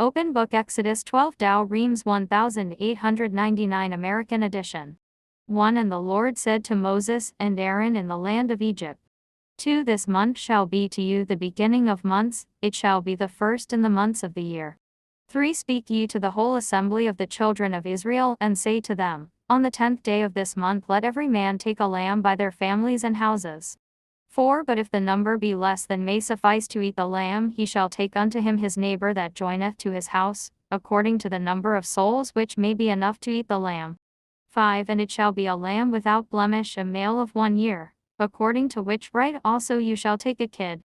Open Book Exodus 12 Dow Reams 1899 American edition. 1 And the Lord said to Moses and Aaron in the land of Egypt. 2 This month shall be to you the beginning of months, it shall be the first in the months of the year. 3 Speak ye to the whole assembly of the children of Israel, and say to them, On the 10th day of this month let every man take a lamb by their families and houses. 4 But if the number be less than may suffice to eat the lamb, he shall take unto him his neighbor that joineth to his house, according to the number of souls which may be enough to eat the lamb. 5 And it shall be a lamb without blemish, a male of 1 year, according to which rite also you shall take a kid.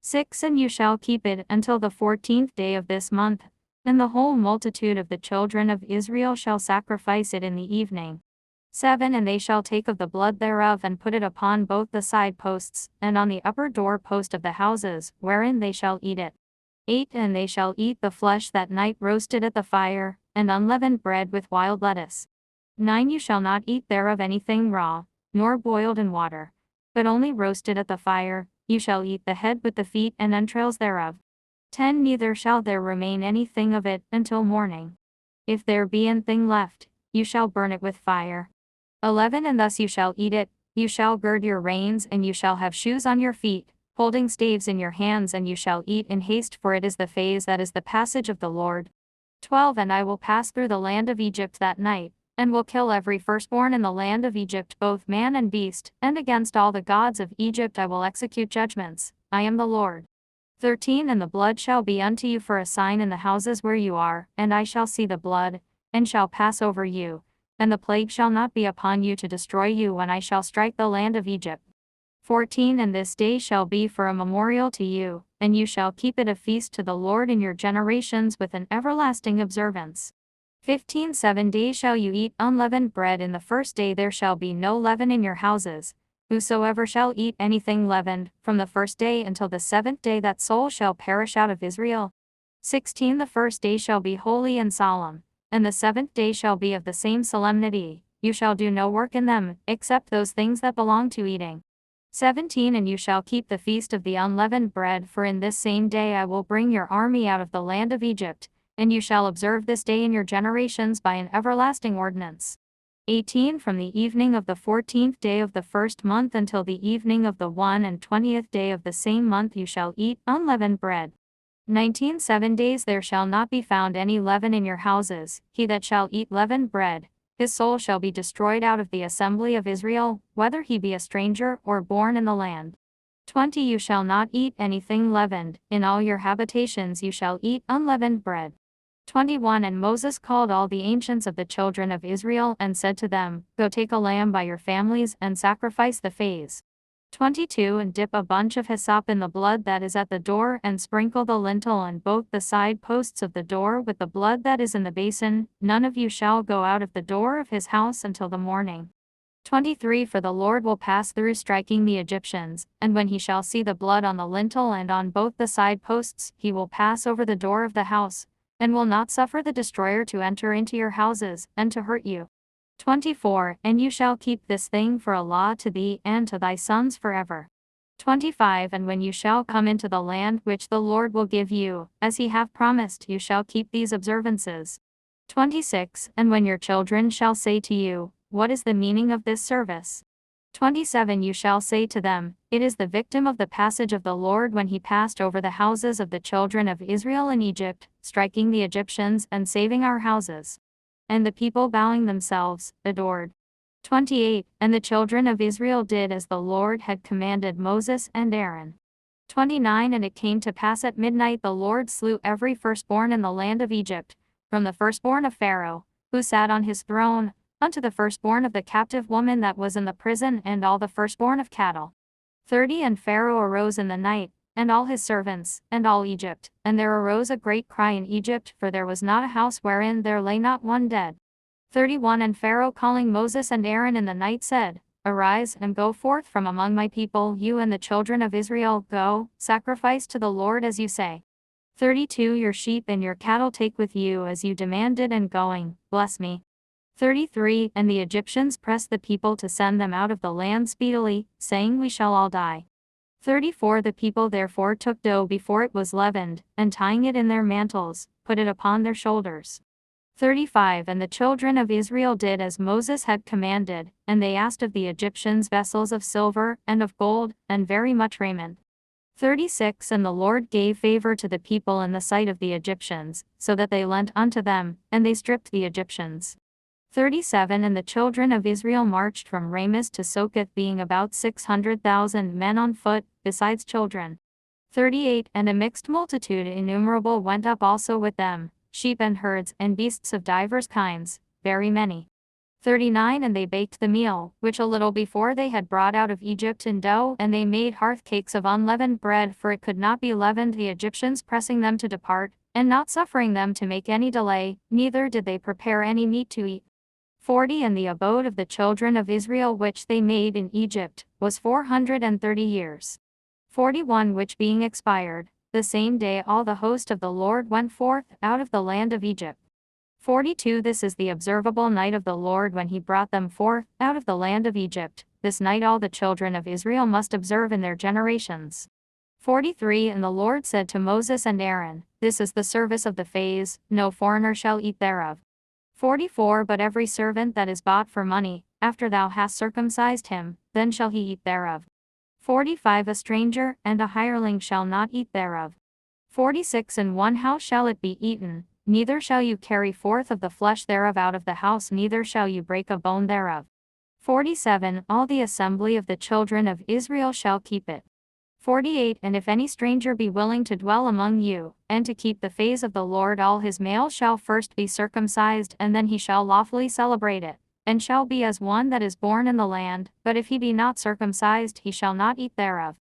6 And you shall keep it until the 14th day of this month, and the whole multitude of the children of Israel shall sacrifice it in the evening. 7 And they shall take of the blood thereof and put it upon both the side posts, and on the upper door post of the houses, wherein they shall eat it. 8 And they shall eat the flesh that night roasted at the fire, and unleavened bread with wild lettuce. 9 You shall not eat thereof anything raw, nor boiled in water, but only roasted at the fire. You shall eat the head with the feet and entrails thereof. 10 Neither shall there remain anything of it until morning. If there be anything left, you shall burn it with fire. 11 And thus you shall eat it, you shall gird your reins, and you shall have shoes on your feet, holding staves in your hands, and you shall eat in haste, for it is the phase that is the passage of the Lord. 12 And I will pass through the land of Egypt that night, and will kill every firstborn in the land of Egypt, both man and beast, and against all the gods of Egypt I will execute judgments. I am the Lord. 13 And the blood shall be unto you for a sign in the houses where you are, and I shall see the blood, and shall pass over you. And the plague shall not be upon you to destroy you when I shall strike the land of Egypt. 14 And this day shall be for a memorial to you, and you shall keep it a feast to the Lord in your generations with an everlasting observance. 15 7 days shall you eat unleavened bread. In the first day there shall be no leaven in your houses. Whosoever shall eat anything leavened, from the first day until the 7th day, that soul shall perish out of Israel. 16 The first day shall be holy and solemn, and the 7th day shall be of the same solemnity. You shall do no work in them, except those things that belong to eating. 17 And you shall keep the feast of the unleavened bread, for in this same day I will bring your army out of the land of Egypt, and you shall observe this day in your generations by an everlasting ordinance. 18 From the evening of the 14th day of the first month until the evening of the 21st day of the same month you shall eat unleavened bread. 19 7 days there shall not be found any leaven in your houses. He that shall eat leavened bread, his soul shall be destroyed out of the assembly of Israel, whether he be a stranger or born in the land. 20 You shall not eat anything leavened. In all your habitations you shall eat unleavened bread. 21 And Moses called all the ancients of the children of Israel, and said to them, Go take a lamb by your families, and sacrifice the phase. 22 And dip a bunch of hyssop in the blood that is at the door, and sprinkle the lintel and both the side posts of the door with the blood that is in the basin. None of you shall go out of the door of his house until the morning. 23 For the Lord will pass through striking the Egyptians, and when he shall see the blood on the lintel and on both the side posts, he will pass over the door of the house, and will not suffer the destroyer to enter into your houses, and to hurt you. 24 And you shall keep this thing for a law to thee and to thy sons forever. 25 And when you shall come into the land which the Lord will give you, as he hath promised, you shall keep these observances. 26 And when your children shall say to you, What is the meaning of this service? 27 You shall say to them, It is the victim of the passage of the Lord when he passed over the houses of the children of Israel in Egypt, striking the Egyptians and saving our houses. And the people bowing themselves, adored. 28 And the children of Israel did as the Lord had commanded Moses and Aaron. 29 And it came to pass at midnight the Lord slew every firstborn in the land of Egypt, from the firstborn of Pharaoh, who sat on his throne, unto the firstborn of the captive woman that was in the prison, and all the firstborn of cattle. 30 And Pharaoh arose in the night, and all his servants, and all Egypt, and there arose a great cry in Egypt, for there was not a house wherein there lay not one dead. 31 And Pharaoh calling Moses and Aaron in the night said, Arise, and go forth from among my people, you and the children of Israel. Go, sacrifice to the Lord as you say. 32 Your sheep and your cattle take with you as you demanded, and going, bless me. 33 And the Egyptians pressed the people to send them out of the land speedily, saying, We shall all die. 34 The people therefore took dough before it was leavened, and tying it in their mantles, put it upon their shoulders. 35 And the children of Israel did as Moses had commanded, and they asked of the Egyptians vessels of silver, and of gold, and very much raiment. 36 And the Lord gave favor to the people in the sight of the Egyptians, so that they lent unto them, and they stripped the Egyptians. 37 And the children of Israel marched from Rameses to Socoth, being about 600,000 men on foot, besides children. 38 And a mixed multitude innumerable went up also with them, sheep and herds, and beasts of divers kinds, very many. 39 And they baked the meal, which a little before they had brought out of Egypt in dough, and they made hearth cakes of unleavened bread, for it could not be leavened, the Egyptians pressing them to depart, and not suffering them to make any delay, neither did they prepare any meat to eat. 40 And the abode of the children of Israel which they made in Egypt, was 430 years. 41 Which being expired, the same day all the host of the Lord went forth out of the land of Egypt. 42 This is the observable night of the Lord when he brought them forth out of the land of Egypt. This night all the children of Israel must observe in their generations. 43 And the Lord said to Moses and Aaron, This is the service of the fays, no foreigner shall eat thereof. 44 But every servant that is bought for money, after thou hast circumcised him, then shall he eat thereof. 45 A stranger and a hireling shall not eat thereof. 46 In one house shall it be eaten, neither shall you carry forth of the flesh thereof out of the house, neither shall you break a bone thereof. 47 All the assembly of the children of Israel shall keep it. 48 And if any stranger be willing to dwell among you, and to keep the fays of the Lord, all his males shall first be circumcised, and then he shall lawfully celebrate it, and shall be as one that is born in the land, but if he be not circumcised he shall not eat thereof.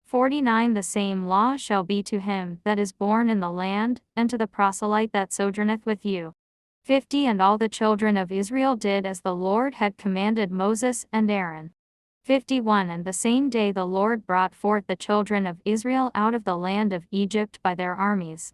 49 The same law shall be to him that is born in the land, and to the proselyte that sojourneth with you. 50 And all the children of Israel did as the Lord had commanded Moses and Aaron. 51 And the same day the Lord brought forth the children of Israel out of the land of Egypt by their armies.